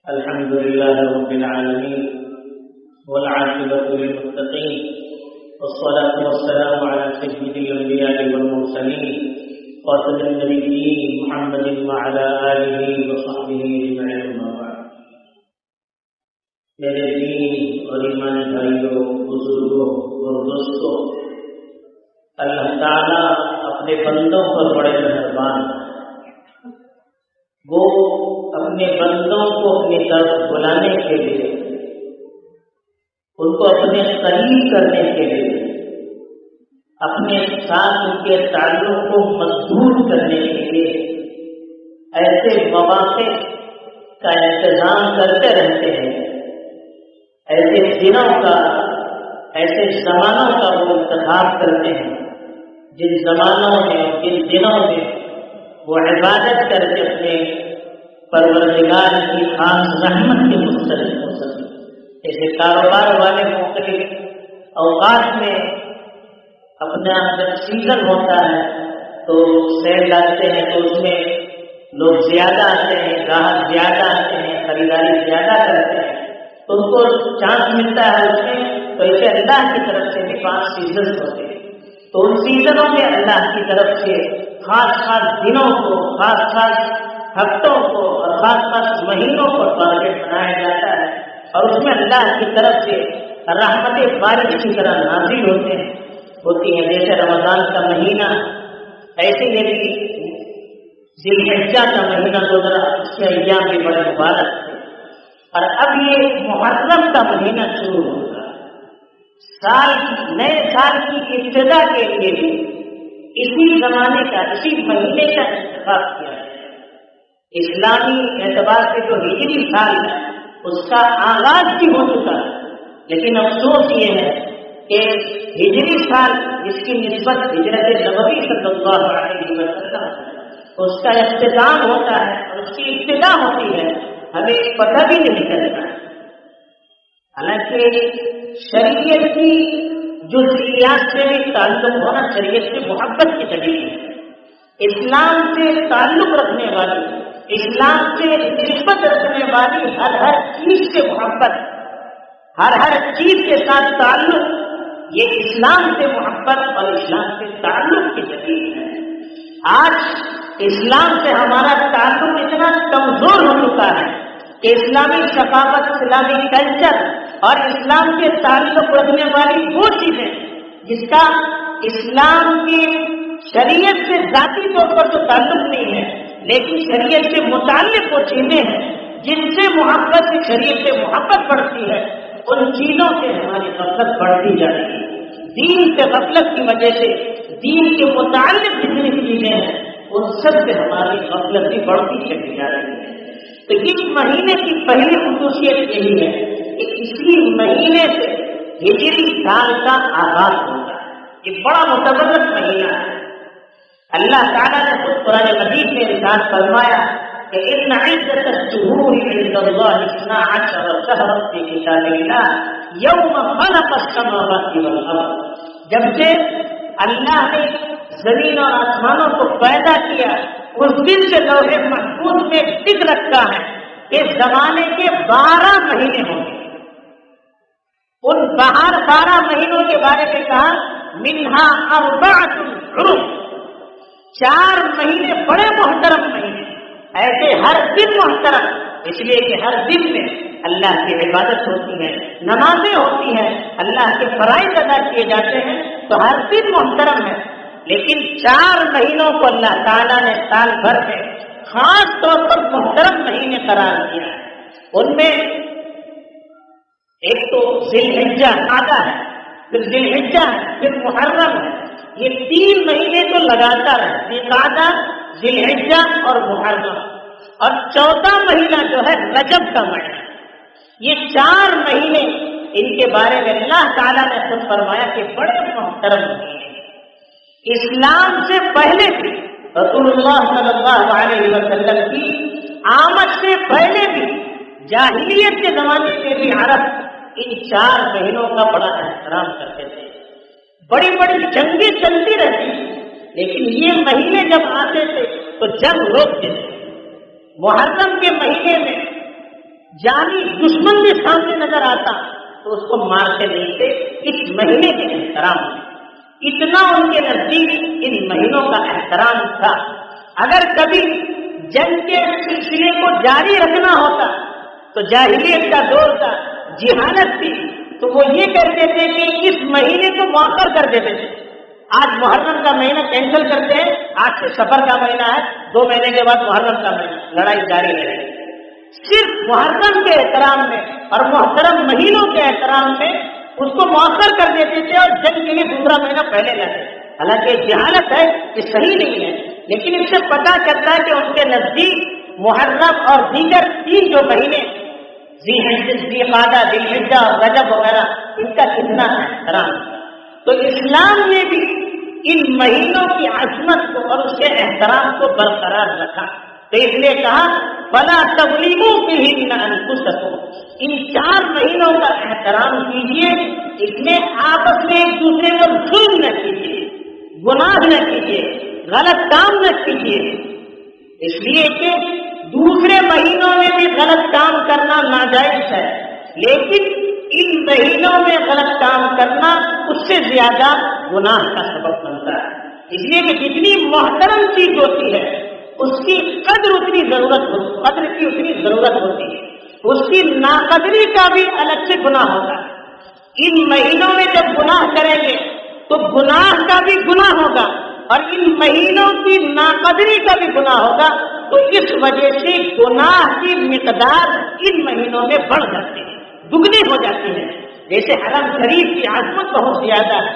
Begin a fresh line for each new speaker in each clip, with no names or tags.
الحمد لله رب العالمين والعاقبة للمتقين والصلاة والسلام على سيد الأنبياء والمرسلين خاتم النبيين محمد وعلى آله وصحبه أجمعين أما بعد. میرے دین اور ایمان بھائیوں، بزرگوں اور دوستوں، اللہ تعالیٰ اپنے بندوں پر بڑے مہربان ہیں. وہ اپنے بندوں کو اپنی طرف بلانے کے لیے، ان کو اپنے قریب کرنے کے لیے، اپنے ساتھ ان کے تعلق کو مضبوط کرنے کے لیے ایسے مواقع کا انتظام کرتے رہتے ہیں. ایسے دنوں کا، ایسے زمانوں کا وہ انتخاب کرتے ہیں جن زمانوں میں اور جن دنوں میں وہ عبادت کر کے اپنے پروردگار کی خاص رحمت کے مستحق ہو سکے. جیسے کاروبار والے مختلف اوقات میں اپنا جب سیزن ہوتا ہے تو سیل لگتے ہیں تو اس میں لوگ زیادہ آتے ہیں، گاہک زیادہ آتے ہیں، خریداری زیادہ کرتے ہیں، تو ان کو چانس ملتا ہے اس میں. تو ایسے اللہ کی طرف سے بھی 5 سیزن ہوتے ہیں. تو ان سیزنوں میں اللہ کی طرف سے خاص خاص دنوں کو، خاص خاص ہفتوں کو اور خاص خاص مہینوں کو ٹارگیٹ بنایا جاتا ہے، اور اس میں اللہ کی طرف سے رحمتیں بارش کی طرح نازل ہوتی ہیں. جیسے رمضان کا مہینہ، ایسے یہ بھی ذی الحجہ کا مہینہ گزرا، اس کے ایام بھی بڑے مبارک تھے. اور اب یہ محرم کا مہینہ شروع ہوگا. نئے سال کی ابتدا کے لیے بھی اسی زمانے کا، اسی مہینے کا انتخاب کیا ہے. اسلامی اعتبار سے جو ہجری سال ہے اس کا آغاز بھی ہو چکا ہے، لیکن افسوس یہ ہے کہ ہجری سال جس کی نسبت ہجرت نبوی صلی اللہ علیہ وسلم اس کا اختتام ہوتا ہے اور اس کی ابتدا ہوتی ہے، ہمیں پتہ بھی نہیں چلتا. حالانکہ شریعت کی جزئیات سے بھی تعلق ہونا شریعت سے محبت کی دلیل ہے. اسلام سے تعلق رکھنے والی، اسلام سے نسبت رکھنے والی ہر چیز سے محبت، ہر چیز کے ساتھ تعلق، یہ اسلام سے محبت اور اسلام سے تعلق کی دلیل ہے. آج اسلام سے ہمارا تعلق اتنا کمزور ہو چکا ہے کہ اسلامی ثقافت، اسلامی کلچر اور اسلام کے تعلق رکھنے والی وہ چیزیں جس کا اسلام کی شریعت سے ذاتی طور پر تو تعلق نہیں ہے، لیکن شریعت سے متعلق وہ چیزیں ہیں جن سے محبت، شریعت سے محبت بڑھتی ہے، ان چیزوں سے ہماری غفلت بڑھتی جا رہی ہے. دین سے غفلت کی وجہ سے دین کے متعلق جتنی چیزیں ہیں ان سب سے ہماری غفلت بھی بڑھتی چلی جا رہی ہے. تو اس مہینے کی پہلی خصوصیت یہی ہے کہ اسی مہینے سے ہجری سال کا آغاز ہوتا ہے. یہ بڑا متبرک مہینہ ہے. اللہ تعالیٰ نے خود قرآن مجید میں ارشاد فرمایا کہ ان عدت الشہور عند اللہ 12 شہرا فی کتاب اللہ یوم خلق السماوات والارض. جب سے اللہ نے زمین اور آسمانوں کو پیدا کیا اس دن سے لوح محفوظ میں لکھ رکھا ہے کہ زمانے کے 12 مہینے ہوں گے. ان 12 مہینوں کے بارے میں کہا منہا 4 حرم، 4 مہینے بڑے محترم مہینے. ایسے ہر دن محترم، اس لیے کہ ہر دن میں اللہ کی عبادت ہوتی ہے، نمازیں ہوتی ہیں، اللہ کے فرائض ادا کیے جاتے ہیں، تو ہر دن محترم ہے. لیکن 4 مہینوں کو اللہ تعالیٰ نے سال بھر میں خاص طور پر محترم مہینے قرار دیا ہے. ان میں ایک تو ذی الحجہ آدھا ہے، پھر ذی الحجہ ہے، پھر محرم ہے. یہ 3 مہینے تو لگاتار ہے، ذوالقعدہ، ذی الحجہ اور محرم. اور 4تھا مہینہ جو ہے رجب کا مہینہ. یہ 4 مہینے ان کے بارے میں اللہ تعالیٰ نے خود فرمایا کہ بڑے محترم مہینے. اسلام سے پہلے بھی رسول اللہ صلی اللہ علیہ وسلم کی آمد سے پہلے بھی جاہلیت کے زمانے میں بھی عرب ان 4 مہینوں کا بڑا احترام کرتے تھے. بڑی بڑی جنگیں چلتی رہتی تھی، لیکن یہ مہینے جب آتے تھے تو جنگ روک دیتے. محرم کے مہینے میں جانی دشمن بھی سامنے نظر آتا تو اس کو مارتے نہیں تھے اس مہینے کے احترام میں. اتنا ان کے نزدیک ان مہینوں کا احترام تھا. اگر کبھی جنگ کے سلسلے کو جاری رکھنا ہوتا تو جاہلیت کا دور تھا, جہالت تھی, تو وہ یہ کہتے تھے کہ اس مہینے کو مؤخر کر دیتے تھے. آج محرم کا مہینہ کینسل کرتے ہیں, آج سے سفر کا مہینہ ہے, 2 مہینے کے بعد محرم کا مہینہ, لڑائی جاری رہے. صرف محرم کے احترام میں اور محترم مہینوں کے احترام میں اس کو مؤخر کر دیتے تھے اور جنگ کے لیے دوسرا مہینہ پہلے لاتے. حالانکہ جہالت ہے, یہ صحیح نہیں ہے, لیکن اس سے پتہ چلتا ہے کہ ان کے نزدیک محرم اور دیگر 3 جو مہینے ذی قعدہ, ذی الحجہ اور رجب وغیرہ, ان کا کتنا احترام. تو اسلام نے بھی ان مہینوں کی عظمت کو اور اس کے احترام کو برقرار رکھا. تو اس لیے کہا فَلَا تَظْلِمُوا فِيهِنَّ أَنفُسَكُمْ, ان 4 مہینوں کا احترام کیجیے, اس میں آپس میں ایک دوسرے پر ظلم نہ کیجیے, گناہ نہ کیجیے, غلط کام نہ کیجیے. اس لیے کہ دوسرے مہینوں میں بھی غلط کام کرنا ناجائز ہے, لیکن ان مہینوں میں غلط کام کرنا اس سے زیادہ گناہ کا سبب بنتا ہے. اس لیے کہ جتنی محترم چیز ہوتی ہے اس کی قدر اتنی ضرورت ہوتی, قدر کی اتنی ضرورت ہوتی ہے. اس کی ناقدری کا بھی الگ سے گناہ ہوتا ہے. ان مہینوں میں جب گناہ کریں گے تو گناہ کا بھی گناہ ہوگا اور ان مہینوں کی ناقدری کا بھی گناہ ہوگا. تو اس وجہ سے گناہ کی مقدار ان مہینوں میں بڑھ جاتی ہے, دگنی ہو جاتی ہے. جیسے حرم شریف کی عظمت بہت زیادہ ہے,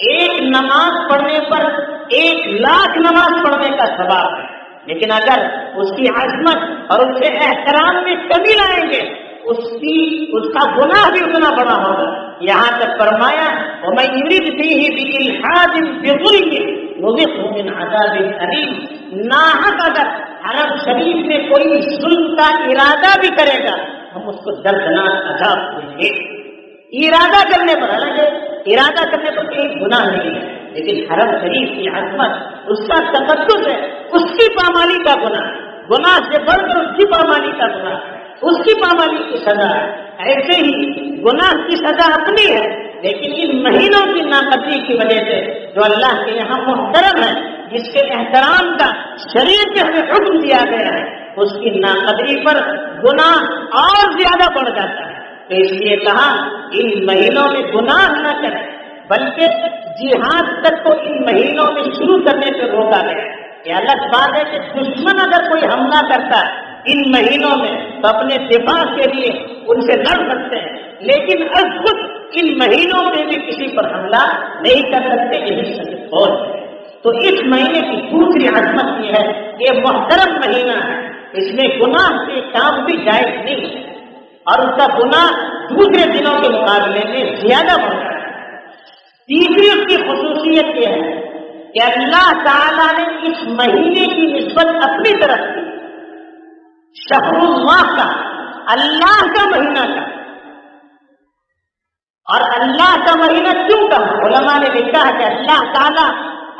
ایک نماز پڑھنے پر 1,00,000 نماز پڑھنے کا ثواب ہے, لیکن اگر اس کی عظمت اور اس کے احترام میں کمی لائیں گے اس کا گناہ بھی اتنا بڑا ہوگا. یہاں تک فرمایا وَمَن يُرِدْ فِيهِ بِإِلْحَادٍ بِظُلْمٍ نُذِقْهُ مِنْ عَذَابٍ أَلِيمٍ. ناحق اگر حرم شریف میں کوئی ظلم کا ارادہ بھی کرے گا ہم اس کو دردناک عذاب دیں گے. ارادہ کرنے پر, حالانکہ ارادہ کرنے پر کوئی گناہ نہیں ہے, لیکن حرم شریف کی عظمت, اس کا تقدس ہے, اس کی پامالی کا گناہ, گناہ سے بڑھ کر اس کی پامالی کا گناہ, اس کی پامالی کی سزا ہے. ایسے ہی گناہ کی سزا اپنی ہے, لیکن ان مہینوں کی ناقدری کی وجہ سے جو اللہ کے یہاں محترم ہے, جس کے احترام کا شریعت میں ہمیں حکم دیا گیا ہے, اس کی ناقدری پر گناہ اور زیادہ بڑھ جاتا ہے. تو اس لیے کہا ان مہینوں میں گناہ نہ کریں, بلکہ جہاد تک کو ان مہینوں میں شروع کرنے سے روکا گیا. یہ الگ بات ہے کہ دشمن اگر کوئی حملہ کرتا ہے ان مہینوں میں تو اپنے دفاع کے لیے ان سے لڑ سکتے ہیں, لیکن از خود ان مہینوں میں بھی کسی پر حملہ نہیں کر سکتے. یہی سچ اور تو اس مہینے کی دوسری عظمت یہ ہے کہ یہ محترم مہینہ ہے, اس میں گناہ کے کام بھی جائز نہیں ہے اور اس کا گناہ دوسرے دنوں کے مقابلے میں زیادہ بڑھتا ہے. تیسری اس کی خصوصیت یہ ہے کہ اللہ تعالیٰ نے اس مہینے کی نسبت اپنی طرف کی, شہر اللہ کا, اللہ کا مہینہ کا. اور اللہ کا مہینہ کیوں کہا؟ علماء نے لکھا ہے کہ اللہ تعالیٰ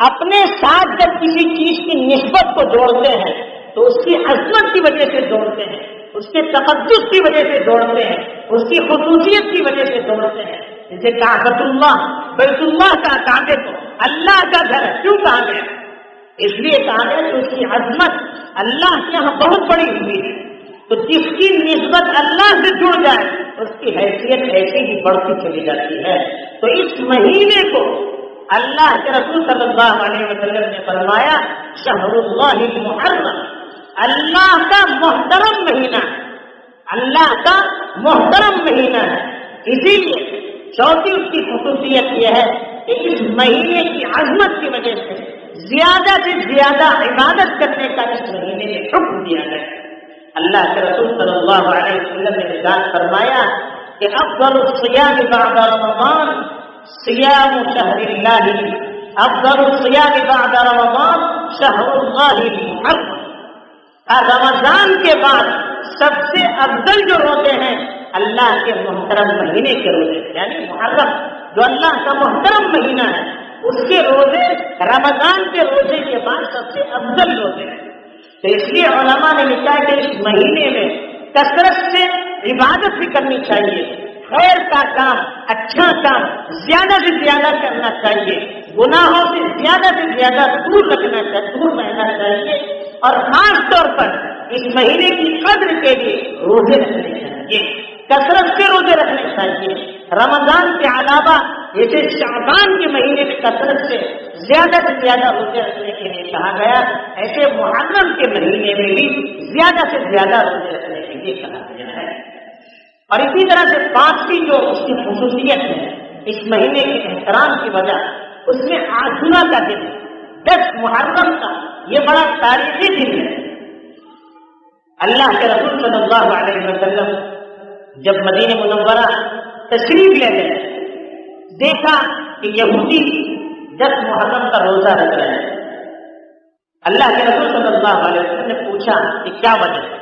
اپنے ساتھ جب کسی چیز کی نسبت کو جوڑتے ہیں تو اس کی عظمت کی وجہ سے جوڑتے ہیں, اس کے تقدس کی وجہ سے جوڑتے ہیں, اس کی خصوصیت کی وجہ سے جوڑتے ہیں. جیسے کعبۃ اللہ, بیت اللہ کا, کعبے کو اللہ کا گھر ہے, کیوں کہا گیا؟ اس لیے کہا گیا کہ اس کی عظمت اللہ کے یہاں بہت بڑی ہوئی ہے. تو جس کی نسبت اللہ سے جڑ جائے اس کی حیثیت ایسے ہی بڑھتی چلی جاتی ہے. تو اس مہینے کو اللہ کے رسول صلی اللہ علیہ وسلم نے فرمایا شہر اللہ المحرم, اللہ کا محترم مہینہ ہے, اللہ کا محترم مہینہ ہے. اسی لیے چوتھی اس کی خصوصیت یہ ہے کہ اس مہینے کی عظمت کی وجہ سے زیادہ عبادت کرنے کا اس مہینے میں حکم دیا گیا. اللہ کے رسول صلی اللہ علیہ وسلم نے ارشاد فرمایا کہ افضل الصیام بعد رمضان صیام شہر اللہ, افضل الصیام بعد رمضان شہر اللہ المحرم. رمضان کے بعد سب سے افضل جو روزے ہیں اللہ کے محترم مہینے کے روزے, یعنی محرم جو اللہ کا محترم مہینہ ہے اس کے روزے رمضان کے روزے کے بعد سب سے افضل روزے ہیں. تو اس لیے علماء نے لکھا کہ اس مہینے میں کثرت سے عبادت بھی کرنی چاہیے، خیر کا کام، اچھا کام زیادہ سے زیادہ کرنا چاہیے، گناہوں سے زیادہ دور رہنا چاہیے، اور خاص طور پر اس مہینے کی قدر کے لیے روزے رکھنے چاہیے، کثرت سے روزے رکھنے چاہیے۔ رمضان کے علاوہ جیسے شعبان کے مہینے میں کثرت سے زیادہ روزے رکھنے کے لیے کہا گیا، ایسے محرم کے مہینے میں بھی زیادہ سے زیادہ روزے رکھنے کے لیے کہا گیا ہے۔ اور اسی طرح سے پانچویں جو اس کی خصوصیت ہے اس مہینے کے احترام کی وجہ، اس میں عاشورہ کا دن 10 محرم کا یہ بڑا تاریخی دن ہے۔ اللہ کے رسول صلی اللہ علیہ وسلم جب مدینہ منورہ تشریف لے گئے، دیکھا کہ یہودی 10 محرم کا روزہ رکھ رہے ہیں۔ اللہ کے رسول صلی اللہ علیہ وسلم نے پوچھا کہ کیا وجہ ہے،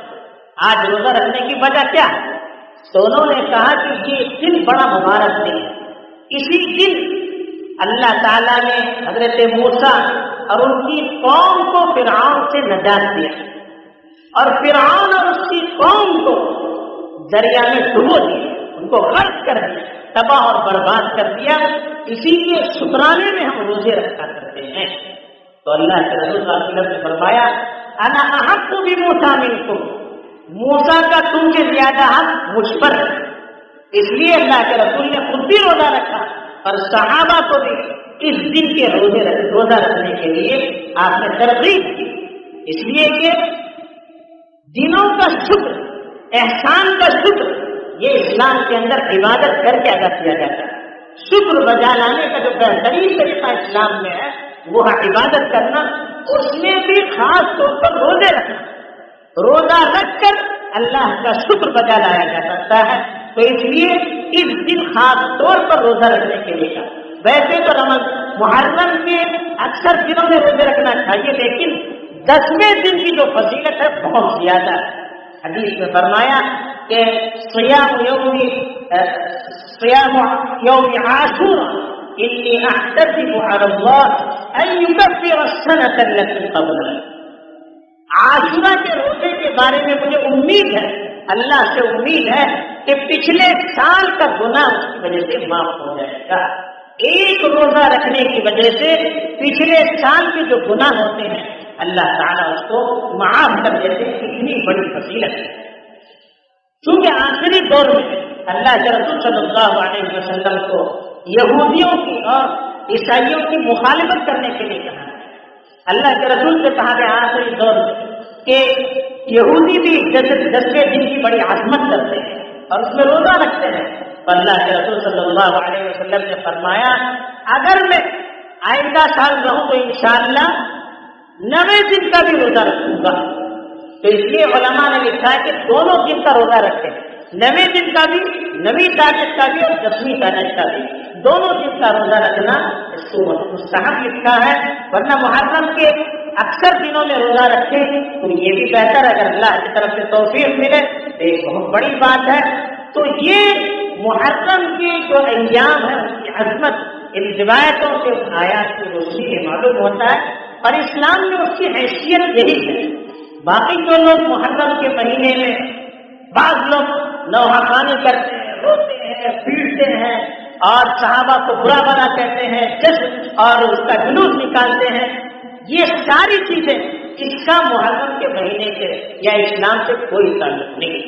آج روزہ رکھنے کی وجہ کیا ہے؟ تو انہوں نے کہا کہ یہ دن بڑا مبارک دن ہے، اسی دن اللہ تعالیٰ نے حضرت موسیٰ اور ان کی قوم کو فرعون سے نجات دیا، اور فرعون اور اس کی قوم کو دریا میں ڈبو دیا، ان کو غرق کر دیا، تباہ اور برباد کر دیا۔ اسی لیے شکرانے میں ہم روزے رکھا کرتے ہیں۔ تو اللہ کے رسول صلی اللہ علیہ وسلم نے فرمایا انا احق بموسیٰ منکم، موسیٰ کا تم سے زیادہ حق مجھ پر ہے۔ اس لیے اللہ کے رسول نے خود بھی روزہ رکھا اور صحابہ کو بھی اس دن کے روزہ رکھنے کے لیے آپ نے ترغیب کی، اس لیے کہ دنوں کا شکر، احسان کا شکر، یہ اسلام کے اندر عبادت کر کے ادا کیا جاتا ہے۔ شکر بجا لانے کا جو بہترین طریقہ اسلام میں ہے وہ ہے عبادت کرنا، اس میں بھی خاص طور پر روزے رکھنا۔ روزہ رکھ کر اللہ کا شکر بجا لایا جا سکتا ہے، تو اس لیے اس دن خاص طور پر روزہ رکھنے کے لیے کہا۔ ویسے تو محرم کے اکثر دنوں میں روزے رکھنا چاہیے، لیکن 10ویں دن کی جو فضیلت ہے بہت زیادہ ہے۔ حدیث میں فرمایا کہ صیام یوم عاشورا انی احتسب علی اللہ ان یکفر السنۃ التي قبلہ، عاشورہ کے روزے کے بارے میں مجھے امید ہے، اللہ سے امید ہے کہ پچھلے سال کا گناہ اس کی وجہ سے معاف ہو جائے گا۔ ایک روزہ رکھنے کی وجہ سے پچھلے سال کے جو گناہ ہوتے ہیں اللہ تعالیٰ اس کو معاف کر دیتے، اتنی بڑی فضیلت ہے۔ چونکہ آخری دور میں اللہ کے رسول صلی اللہ علیہ وسلم کو یہودیوں کی اور عیسائیوں کی مخالفت کرنے کے لیے کہا ہے۔ اللہ کے رسول سے کہا گیا آخری دور میں کہ یہودی بھی 10ویں دن کی بڑی عظمت کرتے ہیں اور اس میں روزہ رکھتے ہیں، تو اللہ کے رسول صلی اللہ علیہ وسلم نے فرمایا اگر میں آئندہ سال رہوں تو انشاءاللہ 9ویں دن کا بھی روزہ رکھوں گا۔ تو اس لیے علماء نے لکھا ہے کہ دونوں دن کا روزہ رکھیں، 9ویں دن کا بھی، 9ویں تاریخ کا بھی اور 10ویں تاریخ کا بھی، دونوں دن کا روزہ رکھنا اس کو مستحب لکھا ہے۔ ورنہ محرم کے اکثر دنوں میں روزہ رکھے تو یہ بھی بہتر ہے، اگر اللہ کی طرف سے توفیق ملے تو ایک بہت بڑی بات ہے۔ تو یہ محرم کے جو ایام ہیں اس کی عظمت ان روایتوں سے، اس آیات کی روشنی سے معلوم ہوتا ہے، اور اسلام میں اس کی حیثیت یہی ہے۔ باقی جو لوگ محرم کے مہینے میں بعض لوگ نوحقانی کرتے ہیں، روتے ہیں، پیٹتے ہیں اور صحابہ کو برا بھلا کہتے ہیں، جشن اور اس کا جلوس نکالتے ہیں، یہ ساری چیزیں اس کا محرم کے مہینے سے یا اسلام سے کوئی تعلق نہیں۔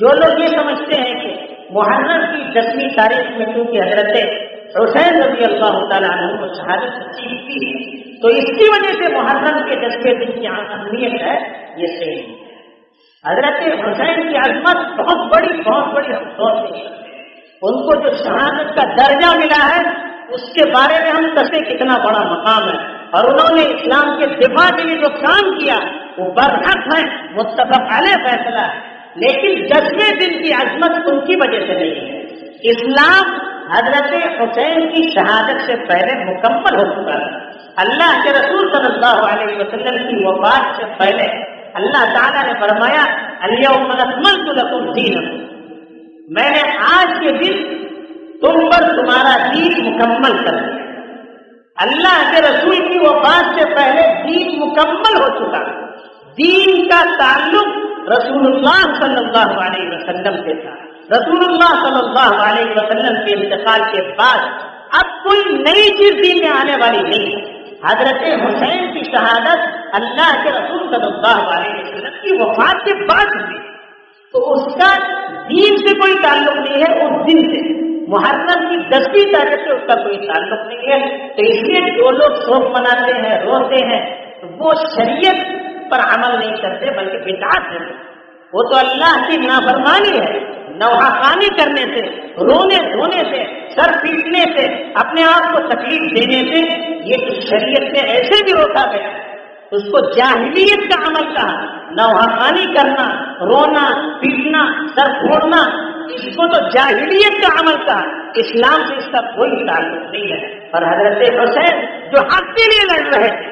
جو لوگ یہ سمجھتے ہیں کہ محرم کی 10ویں تاریخ میں کیونکہ حضرت حسین رضی اللہ تعالیٰ عنہ کو شہادت نصیب کی ہے تو اس کی وجہ سے محرم کے 10ویں دن کی اہمیت ہے، یہ صحیح نہیں ہے۔ حضرت حسین کی عظمت بہت بڑی ہم سوچ نہیں سکتے۔ ان کو جو شہادت کا درجہ ملا ہے اس کے بارے میں ہم کسے کتنا بڑا مقام ہے، اور انہوں نے اسلام کے دفاع کے لیے جو کام کیا وہ برحق ہے، متفق علیہ فیصلہ ہے، لیکن 10ویں دن کی عظمت ان کی وجہ سے نہیں ہے۔ اسلام حضرت حسین کی شہادت سے پہلے مکمل ہو چکا ہے۔ اللہ کے رسول صلی اللہ علیہ وسلم کی وفات سے پہلے اللہ تعالیٰ نے فرمایا الیوم اکملت لکم دینکم، میں نے آج کے دن تم پر تمہارا دین مکمل کر دیا۔ اللہ کے رسول کی وفات سے پہلے دین مکمل ہو چکا۔ دین کا تعلق رسول اللہ صلی اللہ علیہ وسلم سے تھا. رسول اللہ صلی اللہ علیہ وسلم کے انتقال کے بعد اب کوئی نئی چیز دین میں آنے والی نہیں ہے. حضرت حسین کی شہادت اللہ کے رسول صلی اللہ علیہ وسلم کی وفات کے بعد ہوئی، تو اس کا دین سے کوئی تعلق نہیں ہے. اس دن سے محرم کی 10ویں تاریخ سے اس کا کوئی تعلق نہیں ہے. تو اس لیے جو لوگ شوق مناتے ہیں، روتے ہیں، وہ شریعت پر عمل نہیں کرتے بلکہ بدعت ہے. وہ تو اللہ کی نافرمانی ہے. نوحہ کرنے سے، رونے دھونے سے، سر پیٹنے سے، اپنے آپ کو تکلیف دینے سے، یہ تو شریعت میں ایسے بھی روکا گیا. اس کو جاہلیت کا عمل کہا. نوحہ کرنا، رونا، پیٹنا، سر پھوڑنا، اس کو تو جاہلیت کا عمل کہا. اسلام سے اس کا کوئی تعلق نہیں ہے. اور حضرت حسین جو حق کے لیے لڑ رہے تھے،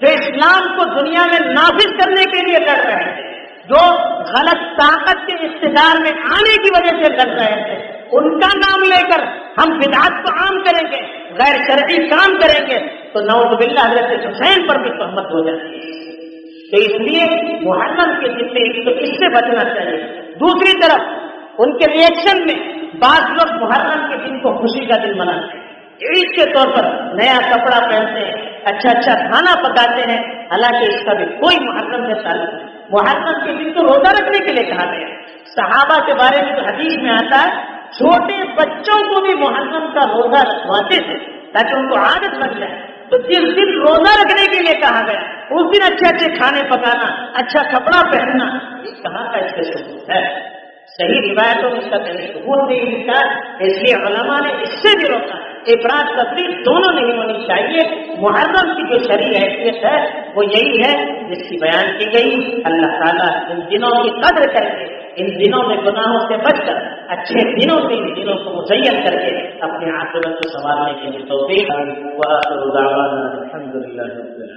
جو اسلام کو دنیا میں نافذ کرنے کے لیے لڑ رہے تھے، جو غلط طاقت کے اقتدار میں آنے کی وجہ سے لڑ رہے تھے، ان کا نام لے کر ہم بدعت کو عام کریں گے، غیر شرعی کام کریں گے، تو نعوذ باللہ حضرت حسین پر بھی تہمت ہو جاتی ہے. تو اس لیے محرم کے دن میں ایک تو اس سے بچنا چاہیے. دوسری طرف ان کے ریئیکشن میں بعض لوگ محرم کے دن کو خوشی کا دن مناتے ہیں، عید کے طور پر نیا کپڑا پہنتے ہیں، اچھا کھانا پکاتے ہیں، حالانکہ اس کا بھی کوئی محرم سے تعلق نہیں. محرم کے دن تو روزہ رکھنے کے لیے کہا گیا. صحابہ کے بارے میں تو حدیث میں آتا ہے چھوٹے بچوں کو بھی محرم کا روزہ رکھواتے تھے تاکہ ان کو عادت لگ جائے. تو جس دن روزہ رکھنے کے لیے کہا گیا اس دن اچھے کھانے پکانا، اچھا کپڑا پہننا، یہ کہاں کا اس کا ثبوت ہے؟ صحیح روایتوں میں اس کا ثبوت نہیں ملتا. اس لیے علماء نے اس سے بھی روکا. افراد تفریح دونوں نہیں ہونی چاہیے. محرم کی جو شرعی حیثیت ہے وہ یہی ہے جس کی بیان کی گئی. اللہ تعالیٰ ان دنوں کی قدر کر کے، ان دنوں میں گناہوں سے بچ کر، اچھے دنوں سے ان دنوں کو مزین کر کے اپنے عاقبت کو سنوارنے کے لیے توفیق. وآخر دعوانا الحمدللہ.